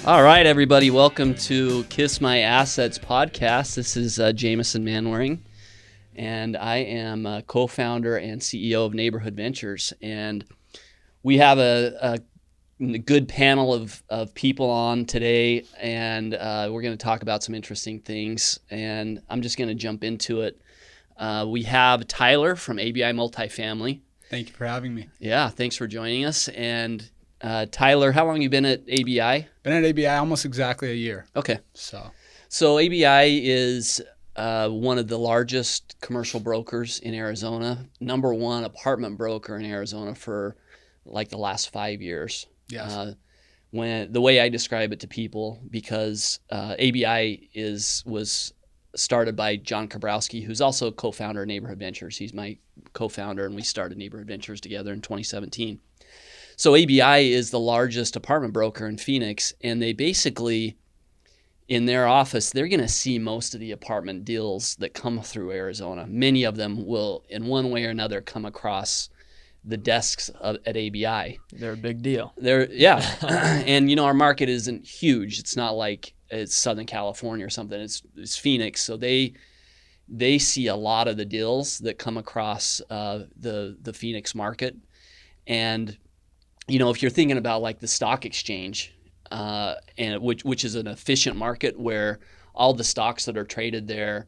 All right, everybody, welcome to Kiss My Assets podcast. This is Jamison Manwaring, and I am co-founder and CEO of Neighborhood Ventures. And we have a good panel of people on today, and we're going to talk about some interesting things. And I'm just going to jump into it. We have Tyler from ABI Multifamily. Thank you for having me. Yeah, thanks for joining us. And Tyler, how long have you been at ABI? Been at ABI almost exactly a year. Okay. So ABI is one of the largest commercial brokers in Arizona, number one apartment broker in Arizona for like the last 5 years. yes. When the way I describe it to people, because ABI was started by John Kabrowski, who's also co-founder of Neighborhood Ventures. He's my co-founder, and we started Neighborhood Ventures together in 2017. So ABI is the largest apartment broker in Phoenix, and they basically, in their office, they're going to see most of the apartment deals that come through Arizona. Many of them will, in one way or another, come across the desks at ABI. They're a big deal. And our market isn't huge. It's not like it's Southern California or something. It's Phoenix, so they see a lot of the deals that come across the Phoenix market. And if you're thinking about like the stock exchange, and which is an efficient market where all the stocks that are traded there,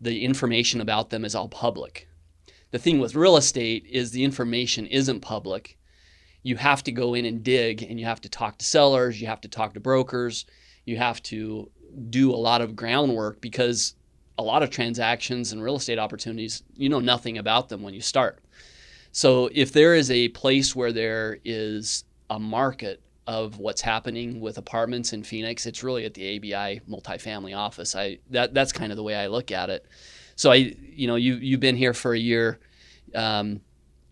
the information about them is all public. The thing with real estate is the information isn't public. You have to go in and dig, and you have to talk to sellers, you have to talk to brokers, you have to do a lot of groundwork, because a lot of transactions and real estate opportunities, you know nothing about them when you start. So if there is a place where there is a market of what's happening with apartments in Phoenix, it's really at the ABI multifamily office. That's kind of the way I look at it. So you've been here for a year.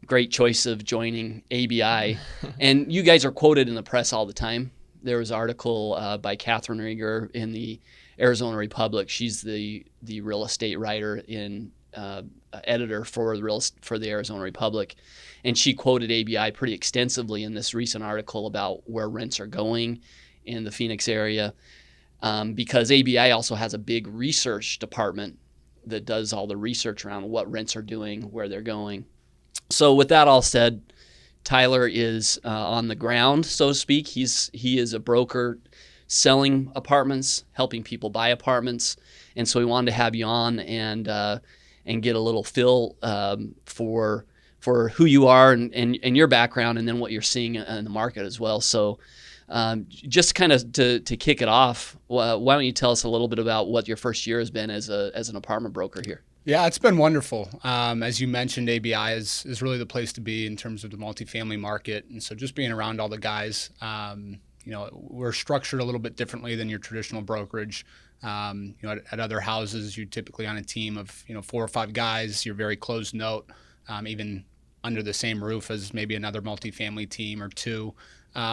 Great choice of joining ABI, and you guys are quoted in the press all the time. There was an article by Catherine Rieger in the Arizona Republic. She's the real estate writer in editor for the Arizona Republic, and she quoted ABI pretty extensively in this recent article about where rents are going in the Phoenix area, because ABI also has a big research department that does all the research around what rents are doing, where they're going. So with that all said, Tyler is on the ground, so to speak. He is a broker selling apartments, helping people buy apartments, and so we wanted to have you on and get a little feel for who you are and your background, and then what you're seeing in the market as well. So just kind of to kick it off, why don't you tell us a little bit about what your first year has been as an apartment broker here? Yeah, it's been wonderful. As you mentioned, ABI is really the place to be in terms of the multifamily market. And so just being around all the guys, we're structured a little bit differently than your traditional brokerage. At other houses, you're typically on a team of 4 or 5 guys. You're very closed note, even under the same roof as maybe another multifamily team or two.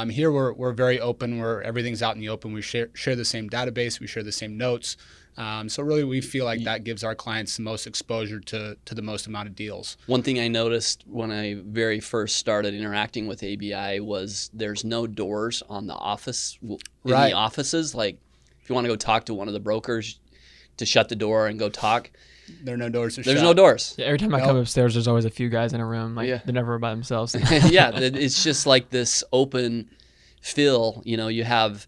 Here we're very open. Where everything's out in the open. We share the same database. We share the same notes. So really, we feel like that gives our clients the most exposure to the most amount of deals. One thing I noticed when I very first started interacting with ABI was there's no doors on the office in the offices. Like if you want to go talk to one of the brokers, to shut the door and go talk. There are no doors to shut. There's no doors. Yeah, every time I come upstairs, there's always a few guys in a room. They're never by themselves. Yeah, it's just like this open feel. You have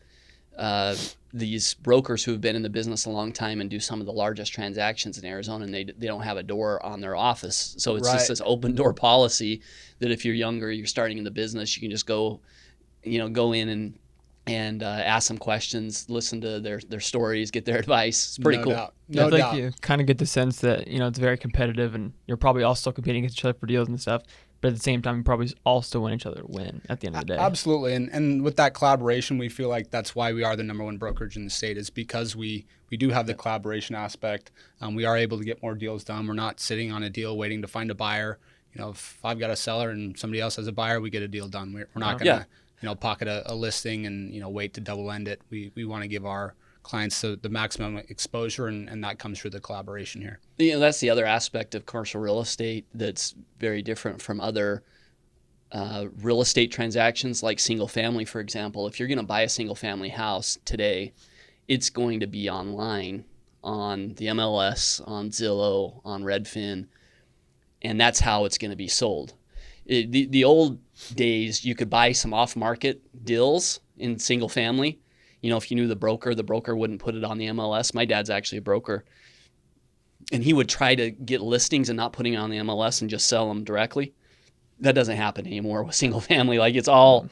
these brokers who have been in the business a long time and do some of the largest transactions in Arizona, and they don't have a door on their office. So it's just this open door policy that if you're younger, you're starting in the business, you can just go in and ask them questions, listen to their stories, get their advice. It's pretty cool. No doubt. I think you kind of get the sense that it's very competitive, and you're probably all still competing against each other for deals and stuff. But at the same time, you probably all still want each other to win at the end of the day. Absolutely. And with that collaboration, we feel like that's why we are the number one brokerage in the state, is because we do have the collaboration aspect. We are able to get more deals done. We're not sitting on a deal waiting to find a buyer. If I've got a seller and somebody else has a buyer, we get a deal done. We're not going to pocket a listing and wait to double end it. We want to give our clients the maximum exposure, and that comes through the collaboration here. That's the other aspect of commercial real estate that's very different from other real estate transactions like single family, for example. If you're going to buy a single family house today, it's going to be online on the MLS, on Zillow, on Redfin, and that's how it's going to be sold. The old days, you could buy some off-market deals in single family. If you knew the broker wouldn't put it on the MLS. My dad's actually a broker, and he would try to get listings and not putting it on the MLS and just sell them directly. That doesn't happen anymore with single family. Like, it's all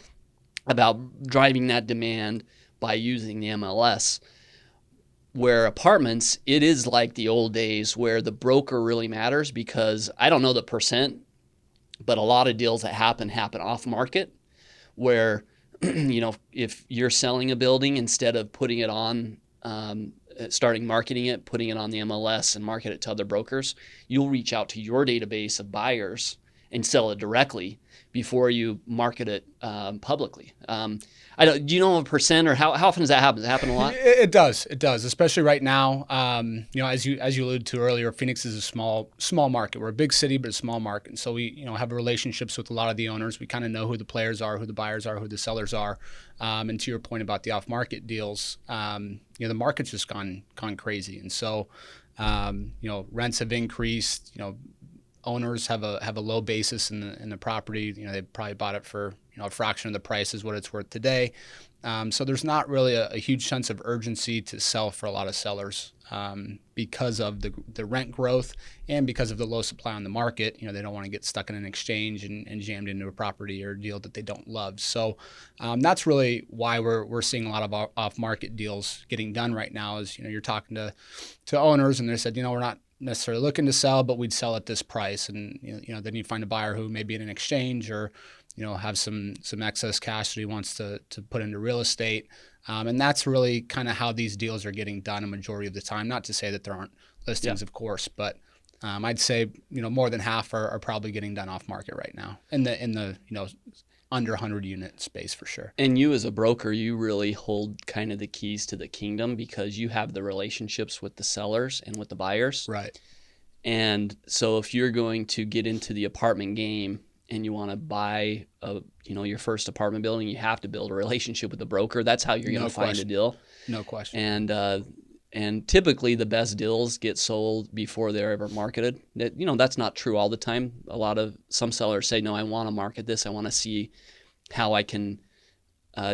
about driving that demand by using the MLS. Where apartments, it is like the old days where the broker really matters, because I don't know the percent, but a lot of deals that happen off market, where if you're selling a building, instead of putting it on, starting marketing it, putting it on the MLS and market it to other brokers, you'll reach out to your database of buyers and sell it directly before you market it publicly. Do you know a percent, or how often does that happen? Does it happen a lot? It does, especially right now. As you alluded to earlier, Phoenix is a small market. We're a big city, but a small market. And so we have relationships with a lot of the owners. We kind of know who the players are, who the buyers are, who the sellers are. And to your point about the off-market deals, the market's just gone crazy. And so rents have increased. Owners have a low basis in the property. They probably bought it for a fraction of the price is what it's worth today. So there's not really a huge sense of urgency to sell for a lot of sellers because of the rent growth and because of the low supply on the market. They don't want to get stuck in an exchange and jammed into a property or a deal that they don't love. So that's really why we're seeing a lot of off-market deals getting done right now. Is you're talking to owners and they said, we're not necessarily looking to sell, but we'd sell at this price. And then you find a buyer who may be in an exchange or have some excess cash that he wants to put into real estate. And that's really kind of how these deals are getting done a majority of the time. Not to say that there aren't listings, of course, but I'd say more than half are probably getting done off market right now in the under 100 unit space for sure. And you as a broker, you really hold kind of the keys to the kingdom, because you have the relationships with the sellers and with the buyers. Right. And so if you're going to get into the apartment game and you want to buy your first apartment building, you have to build a relationship with the broker. That's how you're going to find a deal. No question. And typically the best deals get sold before they're ever marketed. That's not true all the time. Some sellers say, no, I want to market this. I want to see how I can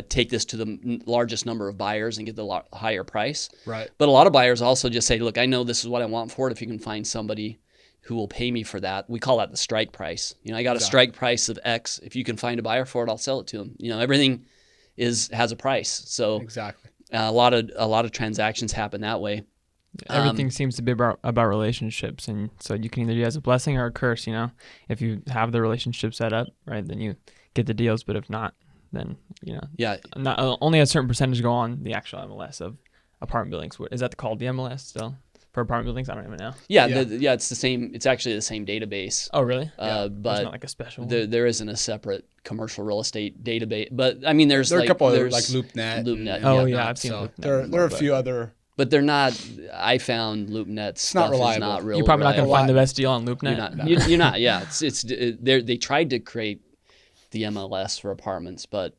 take this to the largest number of buyers and get the higher price. Right. But a lot of buyers also just say, look, I know this is what I want for it. If you can find somebody who will pay me for that. We call that the strike price. I got a strike price of X. If you can find a buyer for it, I'll sell it to them. Everything has a price. So exactly. A lot of transactions happen that way. Everything seems to be about relationships, and so you can either do it as a blessing or a curse. If you have the relationship set up right, then you get the deals. But if not, then not only a certain percentage go on the actual MLS of apartment buildings. Is that called the MLS still for apartment buildings? I don't even know. Yeah. It's the same. It's actually the same database. Oh, really? But it's not like a special one. There isn't a separate commercial real estate database. But I mean, there's a couple there's like LoopNet. LoopNet. I've seen LoopNet. There are a few other. But they're not. I found LoopNet stuff not reliable. is not really. You're probably not going to find the reliable. best deal on LoopNet. You're not. Yeah, they tried to create the MLS for apartments, but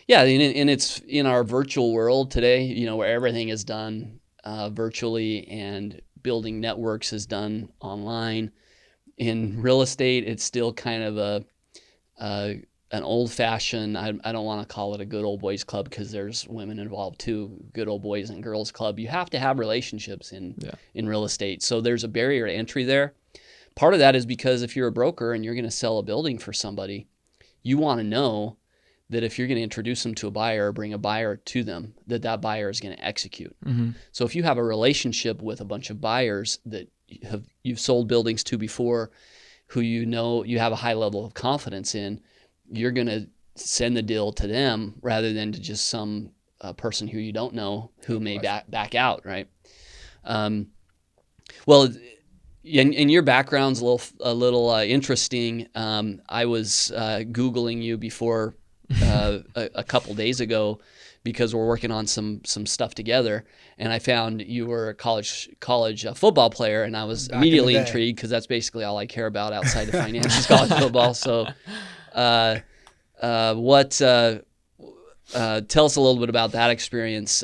yeah, and it's in our virtual world today. Where everything is done virtually and building networks is done online. In real estate, it's still kind of an old-fashioned, I don't want to call it a good old boys club because there's women involved too, good old boys and girls club. You have to have relationships in real estate. So there's a barrier to entry there. Part of that is because if you're a broker and you're going to sell a building for somebody, you want to know that if you're going to introduce them to a buyer or bring a buyer to them, that buyer is going to execute. Mm-hmm. So if you have a relationship with a bunch of buyers that you've sold buildings to before, who you have a high level of confidence in, you're going to send the deal to them rather than to just some person who you don't know who may back out, right? Well, and your background's a little interesting. I was Googling you before a couple days ago because we're working on some stuff together, and I found you were a college football player, and I was immediately intrigued because that's basically all I care about outside of finances, college football. So What? Tell us a little bit about that experience.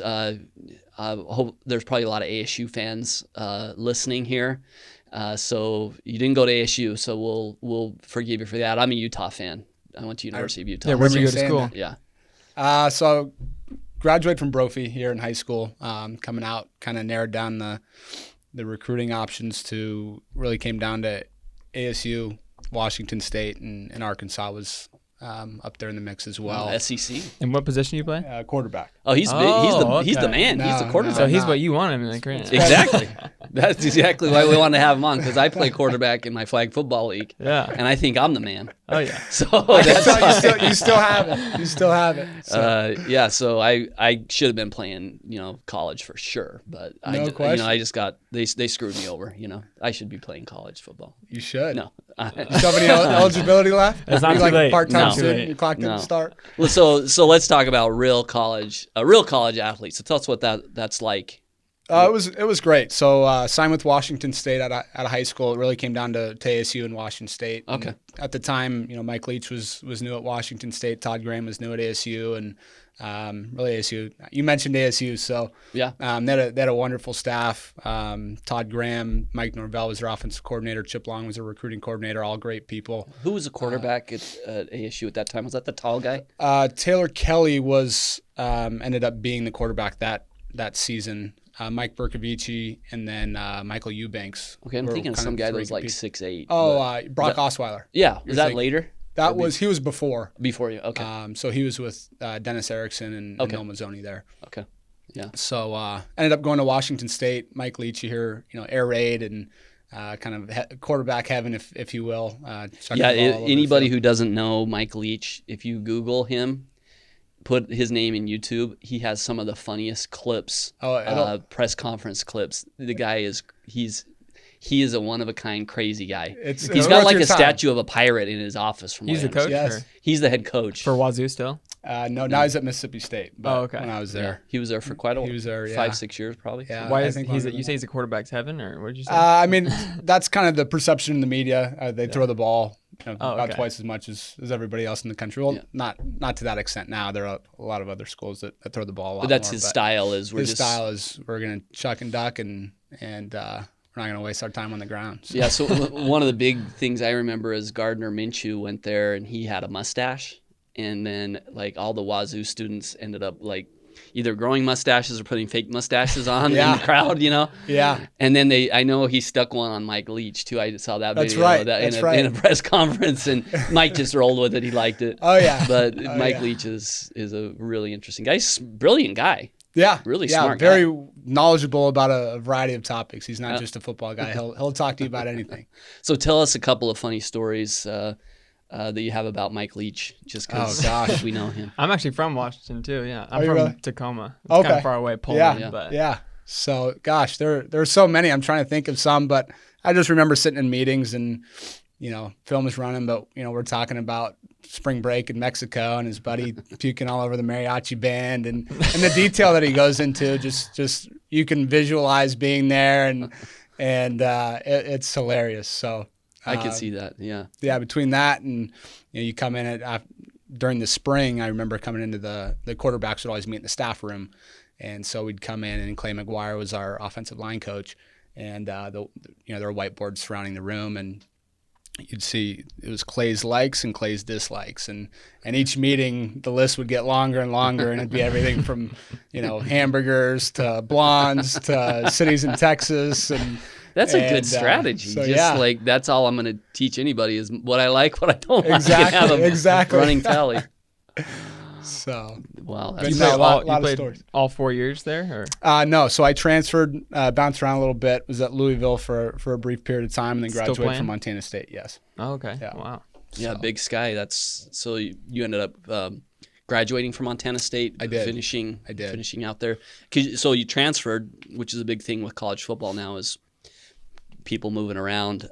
Hope there's probably a lot of ASU fans listening here. So you didn't go to ASU, so we'll forgive you for that. I'm a Utah fan. I went to University of Utah. Yeah, where'd you go to school? Yeah. So graduated from Brophy here in high school. Coming out, kind of narrowed down the recruiting options to really came down to ASU, Washington State, and Arkansas was up there in the mix as well. SEC. And what position you play? Quarterback. Oh, he's the man. He's the quarterback. So he's what you want him, like, right? Exactly. That's exactly why we wanted to have him on, because I play quarterback in my flag football league. Yeah. And I think I'm the man. Oh yeah. So that's you still have it. You still have it. So. So I should have been playing, college for sure, but I just got they screwed me over. I should be playing college football. You should. No. You still have any eligibility left? It's not too late. Part-time No. student. Your clock didn't start. Well, so let's talk about a real college athlete. So tell us what that's like. It was great. So signed with Washington State out of high school. It really came down to ASU and Washington State. Okay. And at the time, Mike Leach was new at Washington State. Todd Graham was new at ASU, and really ASU. You mentioned ASU, so Yeah. They had a wonderful staff. Todd Graham, Mike Norvell was their offensive coordinator. Chip Long was their recruiting coordinator. All great people. Who was the quarterback at ASU at that time? Was that the tall guy? Taylor Kelly was ended up being the quarterback that season. Mike Bercovici, and then Michael Eubanks. Okay, I'm thinking of some guy that was like 6'8". Oh, Brock Osweiler. Yeah, was that later? He was before. Before you, okay. So he was with Dennis Erickson and Noel Mazzoni there. Okay, yeah. So ended up going to Washington State. Mike Leach here, air raid and kind of quarterback heaven, if you will. Anybody who doesn't know Mike Leach, if you Google him, put his name in YouTube, he has some of the funniest clips, press conference clips. The guy he is a one-of-a-kind crazy guy. He's got like a statue of a pirate in his office. From he's the coach? Yes. He's the head coach. For Wazoo still? No, now he's at Mississippi State. But when I was there. Yeah. He was there for quite a while. He was there, 5-6 years probably. Yeah. Why is you say he's a quarterback's heven, or what did you say? I mean, that's kind of the perception in the media. They throw the ball about twice as much as everybody else in the country. Well, not to that extent now. There are a lot of other schools that throw the ball a lot But that's more, his style. Style is we're going to chuck and duck and we're not going to waste our time on the ground. So. Yeah, so one of the big things I remember is Gardner Minshew went there and he had a mustache. And then like all the Wazoo students ended up like either growing mustaches or putting fake mustaches on in the crowd, Yeah. And then I know he stuck one on Mike Leach too. I just saw that video in a press conference, and Mike just rolled with it. He liked it. Oh yeah. But Mike Leach is a really interesting guy. He's a brilliant guy. Yeah, really smart. Very knowledgeable about a variety of topics. He's not just a football guy. He'll talk to you about anything. So tell us a couple of funny stories that you have about Mike Leach, just because we know him. I'm actually from Washington too. Yeah, I'm from Tacoma. It's kind of far away, Pullman. Yeah. So there are so many. I'm trying to think of some, but I just remember sitting in meetings and film is running, but we're talking about spring break in Mexico and his buddy puking all over the mariachi band and the detail that he goes into. Just you can visualize being there and it's hilarious. So I could see that. Yeah. Yeah. Between that and you come in during the spring, I remember coming into the quarterbacks would always meet in the staff room, and so we'd come in and Clay McGuire was our offensive line coach, and there were whiteboards surrounding the room, and you'd see it was Clay's likes and Clay's dislikes, and each meeting the list would get longer and longer, and it'd be everything from hamburgers to blondes to cities in Texas, and that's a good strategy. So, like that's all I'm going to teach anybody is what I like, what I don't like. Exactly. Running tally. So wow, that's you played stories. All 4 years there, or no? So I transferred, bounced around a little bit. Was at Louisville for a brief period of time, and then graduated from Montana State. Yes. Oh, okay. Yeah. Wow. Yeah, Big Sky. That's so you ended up graduating from Montana State. I did. Finishing out there. So you transferred, which is a big thing with college football now, is people moving around.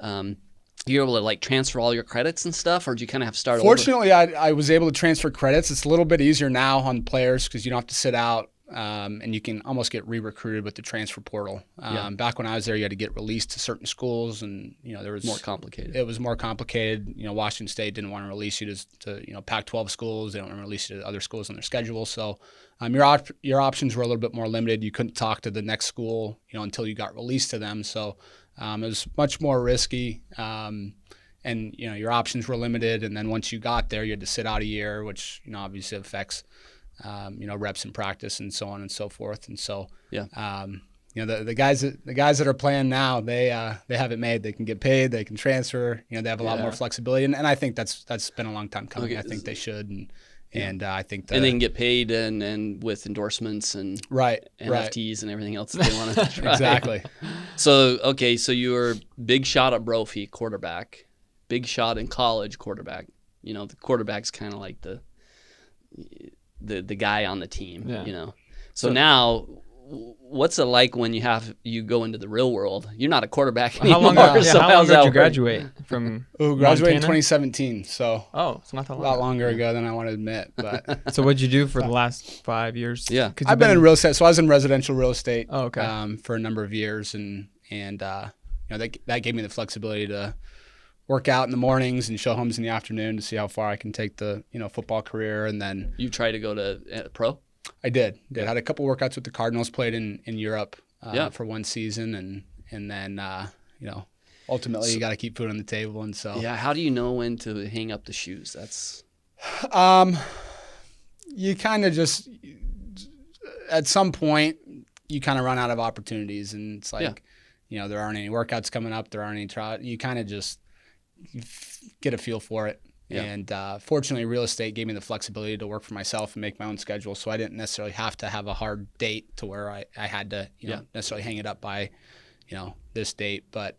You're able to like transfer all your credits and stuff, or do you kind of have to start over? Fortunately, I was able to transfer credits. It's a little bit easier now on players because you don't have to sit out and you can almost get re-recruited with the transfer portal. Back when I was there, you had to get released to certain schools, and there was more complicated. It was more complicated. Washington State didn't want to release you to Pac-12 schools. They don't want to release you to other schools on their schedule. So your options were a little bit more limited. You couldn't talk to the next school until you got released to them. So it was much more risky. And your options were limited. And then once you got there, you had to sit out a year, which obviously affects reps in practice and so on and so forth. And so, the guys that are playing now, they have it made. They can get paid. They can transfer. They have a lot more flexibility. And I think that's been a long time coming. Okay. I think they should. And I think and they can get paid and with endorsements and NFTs and everything else that they want to try. Exactly. So you were big shot at Brophy, quarterback, big shot in college, quarterback. The quarterback's kind of like the guy on the team, So now, what's it like when you go into the real world? You're not a quarterback anymore. How long did you graduate from? Graduated in 2017. So it's not that long. A lot longer ago than I want to admit. But so what'd you do for the last 5 years? Yeah, I've been in real estate. So I was in residential real estate. Oh, okay. For a number of years, and that gave me the flexibility to work out in the mornings and show homes in the afternoon to see how far I can take the football career. And then you try to go to pro. I did. Had a couple workouts with the Cardinals. Played in Europe for one season, and then ultimately you got to keep food on the table. And so how do you know when to hang up the shoes? That's you kind of just at some point you kind of run out of opportunities, and it's like there aren't any workouts coming up. There aren't any trials. You kind of just get a feel for it. Yeah. And fortunately, real estate gave me the flexibility to work for myself and make my own schedule. So I didn't necessarily have to have a hard date to where I had to necessarily hang it up by this date. But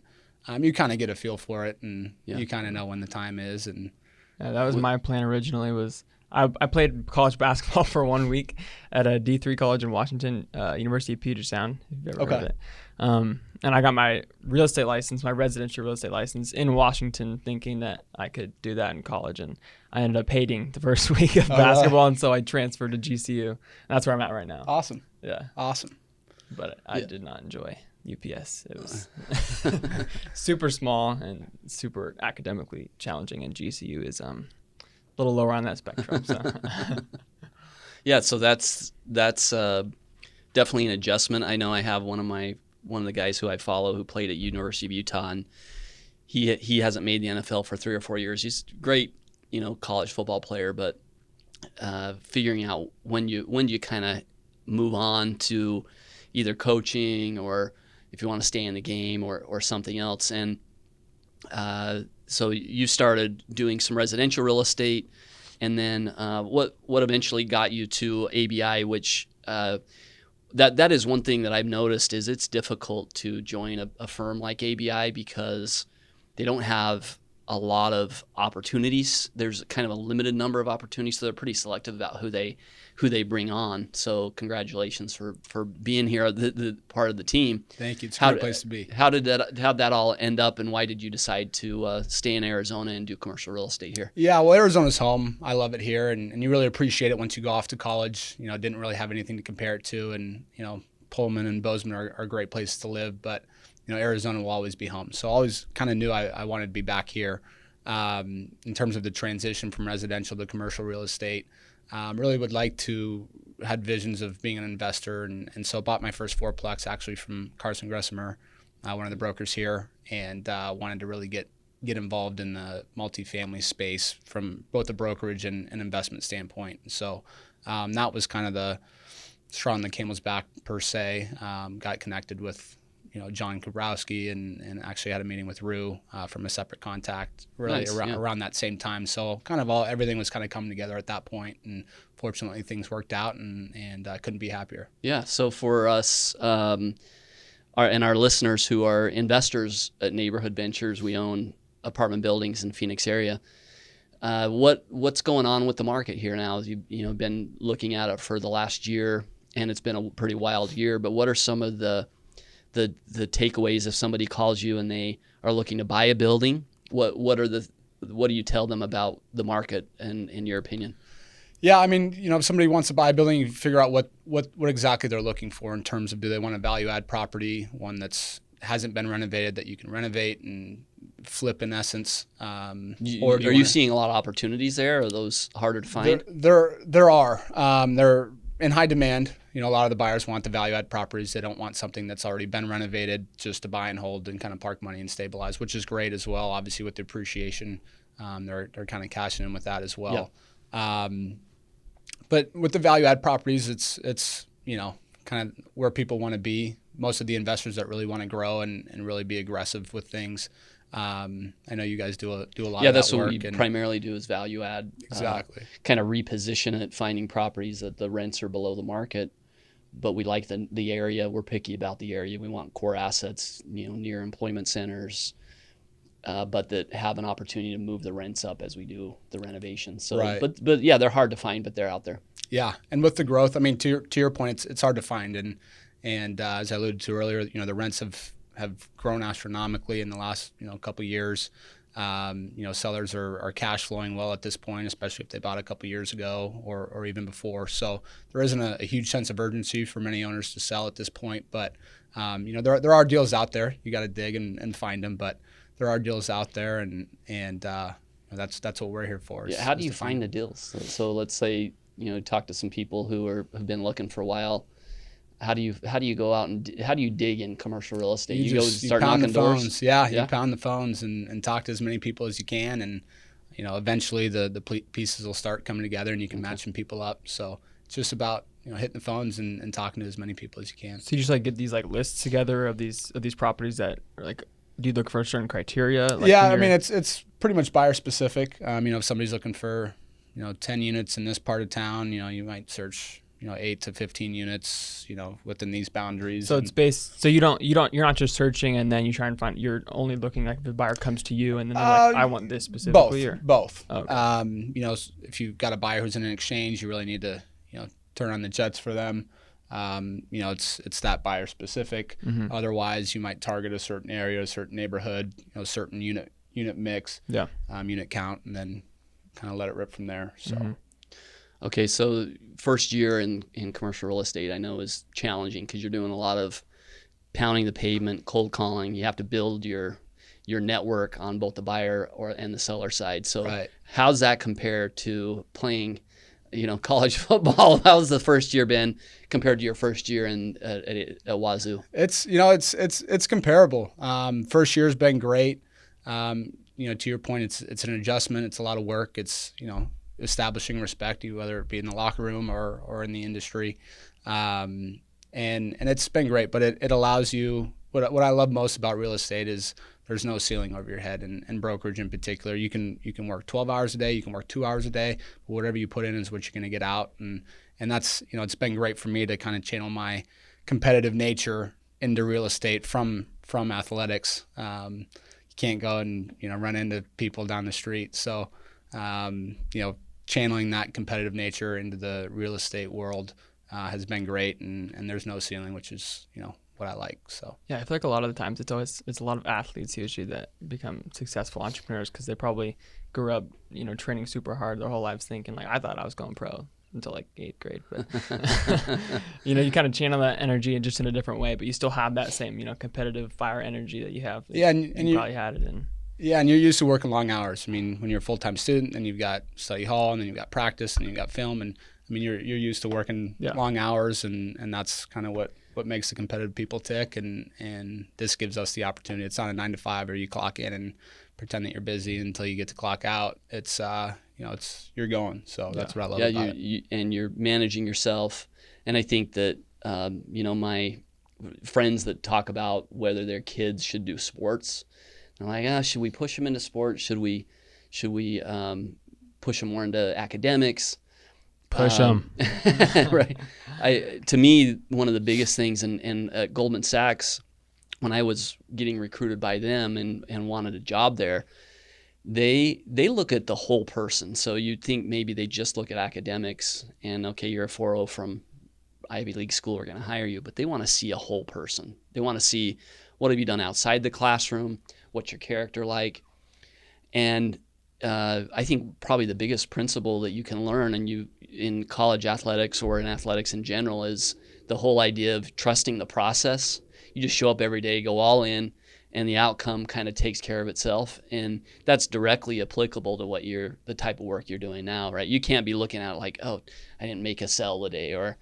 you kind of get a feel for it, and you kind of know when the time is. And that was my plan originally. Was I played college basketball for 1 week at a D3 college in Washington, University of Puget Sound, if you've ever heard of it. And I got my real estate license, my residential real estate license in Washington, thinking that I could do that in college. And I ended up hating the first week of basketball, and so I transferred to GCU. And that's where I'm at right now. Awesome. Yeah. Awesome. But I did not enjoy UPS. It was super small and super academically challenging, and GCU is a little lower on that spectrum. So. So that's definitely an adjustment. I know I have one of the guys who I follow who played at University of Utah, and he hasn't made the NFL for 3 or 4 years. He's a great, college football player, but figuring out when you kind of move on to either coaching or if you want to stay in the game or something else. And so you started doing some residential real estate, and then what eventually got you to ABI, which that is one thing that I've noticed is it's difficult to join a firm like ABI because they don't have a lot of opportunities. There's kind of a limited number of opportunities, so they're pretty selective about who they bring on. So congratulations for being here, the part of the team. Thank you. It's a great place to be. How'd that all end up, and why did you decide to stay in Arizona and do commercial real estate here? Yeah, well, Arizona's home. I love it here, and you really appreciate it once you go off to college. Didn't really have anything to compare it to, and Pullman and Bozeman are great places to live, but Arizona will always be home. So I always kind of knew I wanted to be back here. In terms of the transition from residential to commercial real estate, really would like to had visions of being an investor, and so bought my first fourplex actually from Carson Gressimer, one of the brokers here, and wanted to really get involved in the multifamily space from both the brokerage and investment standpoint. And so that was kind of the straw on the camel's back per se. Got connected with John Kabrowski and actually had a meeting with Rue from a separate contact really around that same time. So kind of everything was kind of coming together at that point, and fortunately things worked out, and I couldn't be happier. Yeah. So for us and our listeners who are investors at Neighborhood Ventures, we own apartment buildings in the Phoenix area. What's going on with the market here now? You've been looking at it for the last year, and it's been a pretty wild year. But what are some of the takeaways if somebody calls you and they are looking to buy a building? What do you tell them about the market and in your opinion? Yeah, I mean, if somebody wants to buy a building, you figure out what exactly they're looking for in terms of, do they want a value add property, one that's hasn't been renovated that you can renovate and flip in essence. Are you seeing a lot of opportunities there? Or are those harder to find? There are. They're in high demand. A lot of the buyers want the value add properties. They don't want something that's already been renovated just to buy and hold and kind of park money and stabilize, which is great as well. Obviously with the appreciation, they're kind of cashing in with that as well. Yeah. But with the value add properties, it's kind of where people want to be. Most of the investors that really want to grow and really be aggressive with things. I know you guys do a lot of that work. Yeah, that's what we primarily do is value add. Exactly. Kind of reposition it, finding properties that the rents are below the market. But we like the area. We're picky about the area. We want core assets, near employment centers, but that have an opportunity to move the rents up as we do the renovations. So, right. But yeah, they're hard to find, but they're out there. Yeah, and with the growth, I mean, to your point, it's hard to find, and as I alluded to earlier, the rents have grown astronomically in the last couple of years. Sellers are cash flowing well at this point, especially if they bought a couple of years ago or even before. So there isn't a huge sense of urgency for many owners to sell at this point. But there are deals out there. You got to dig and find them, but there are deals out there, and that's what we're here for. Yeah. How do you find the deals? So let's say talk to some people who have been looking for a while. How do you go out and how do you dig in commercial real estate? You go start knocking doors. Yeah, you pound the phones and talk to as many people as you can, and eventually the pieces will start coming together, and you can match some people up. So it's just about hitting the phones and talking to as many people as you can. So you just get these lists together of these properties that are do you look for certain criteria? Yeah, I mean it's pretty much buyer specific. If somebody's looking for 10 units in this part of town, you might search 8 to 15 units, within these boundaries. So it's based. So you're not just searching and then you try and find. You're only looking if the buyer comes to you and then they're I want this specifically. Both. Okay. If you've got a buyer who's in an exchange, you really need to turn on the jets for them. It's that buyer specific. Mm-hmm. Otherwise, you might target a certain area, a certain neighborhood, certain unit mix, unit count, and then kind of let it rip from there. So. Mm-hmm. Okay, so first year in commercial real estate, I know is challenging because you're doing a lot of pounding the pavement, cold calling. You have to build your network on both the buyer and the seller side. So right. How's that compare to playing, college football? How's the first year been compared to your first year at Wazoo? It's comparable. First year's been great. To your point, it's an adjustment. It's a lot of work. It's establishing respect, whether it be in the locker room or in the industry, and it's been great. But it allows you. What I love most about real estate is there's no ceiling over your head, and brokerage in particular. You can work 12 hours a day, you can work 2 hours a day, but whatever you put in is what you're going to get out, and that's it's been great for me to kind of channel my competitive nature into real estate from athletics. You can't go and run into people down the street, so. Channeling that competitive nature into the real estate world has been great, and there's no ceiling, which is what I like. So yeah, I feel like a lot of the times it's a lot of athletes usually that become successful entrepreneurs because they probably grew up training super hard their whole lives thinking I thought I was going pro until 8th grade, but you kind of channel that energy just in a different way, but you still have that same competitive fire energy that you have. And you probably had it in. Yeah, and you're used to working long hours. I mean, when you're a full-time student, then you've got study hall, and then you've got practice, and then you've got film, and I mean, you're used to working long hours, and that's kind of what makes the competitive people tick, and this gives us the opportunity. It's not a 9 to 5 where you clock in and pretend that you're busy until you get to clock out. It's it's you're going. So that's what I love about it. And you're managing yourself, and I think that my friends that talk about whether their kids should do sports. I'm like, should we push them into sports? Should we push them more into academics? Push them. Right. To me, one of the biggest things in at Goldman Sachs, when I was getting recruited by them and wanted a job there, they look at the whole person. So you'd think maybe they just look at academics and, okay, you're a 4.0 from Ivy League school, we're going to hire you. But they want to see a whole person. They want to see what have you done outside the classroom, what's your character like. And I think probably the biggest principle that you can learn, and in college athletics or in athletics in general is the whole idea of trusting the process. You just show up every day, go all in, and the outcome kind of takes care of itself. And that's directly applicable to the type of work you're doing now, right? You can't be looking at it like, oh, I didn't make a sell today, or,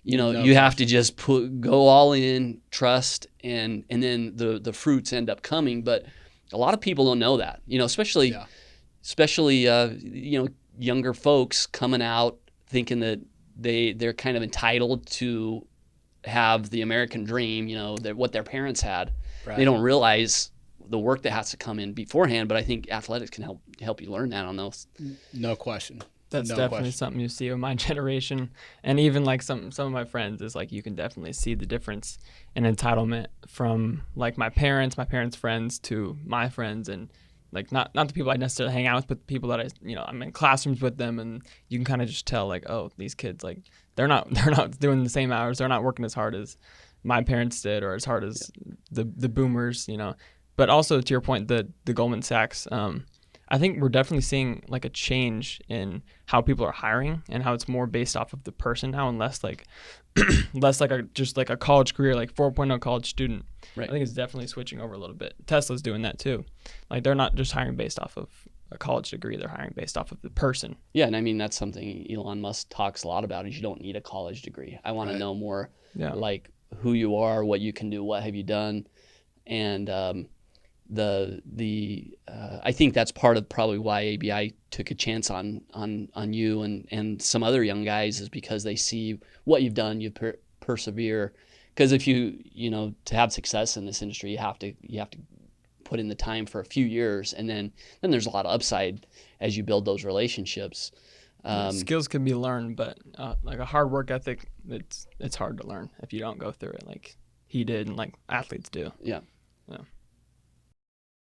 you have to just go all in, trust, and then the fruits end up coming. But a lot of people don't know that, especially younger folks coming out thinking that they're kind of entitled to have the American dream, that what their parents had. Right. They don't realize the work that has to come in beforehand, but I think athletics can help you learn that on those. No question. That's definitely something you see with my generation, and even like some of my friends is like you can definitely see the difference in entitlement from like my parents' friends to my friends, and like not the people I necessarily hang out with, but the people that I'm in classrooms with them, and you can kind of just tell like, oh, these kids, like they're not doing the same hours, they're not working as hard as my parents did or as hard as the boomers, But also to your point, the Goldman Sachs, I think we're definitely seeing like a change in how people are hiring and how it's more based off of the person now and less like a college career, like 4.0 college student. Right. I think it's definitely switching over a little bit. Tesla's doing that too. Like they're not just hiring based off of a college degree, they're hiring based off of the person. Yeah, and I mean that's something Elon Musk talks a lot about is you don't need a college degree. I want to know more like who you are, what you can do, what have you done, and I think that's part of probably why ABI took a chance on you and some other young guys is because they see what you've done, you persevere. Because if you to have success in this industry, you have to put in the time for a few years, and then there's a lot of upside as you build those relationships. Skills can be learned, but like a hard work ethic, it's hard to learn if you don't go through it like he did and like athletes do. Yeah.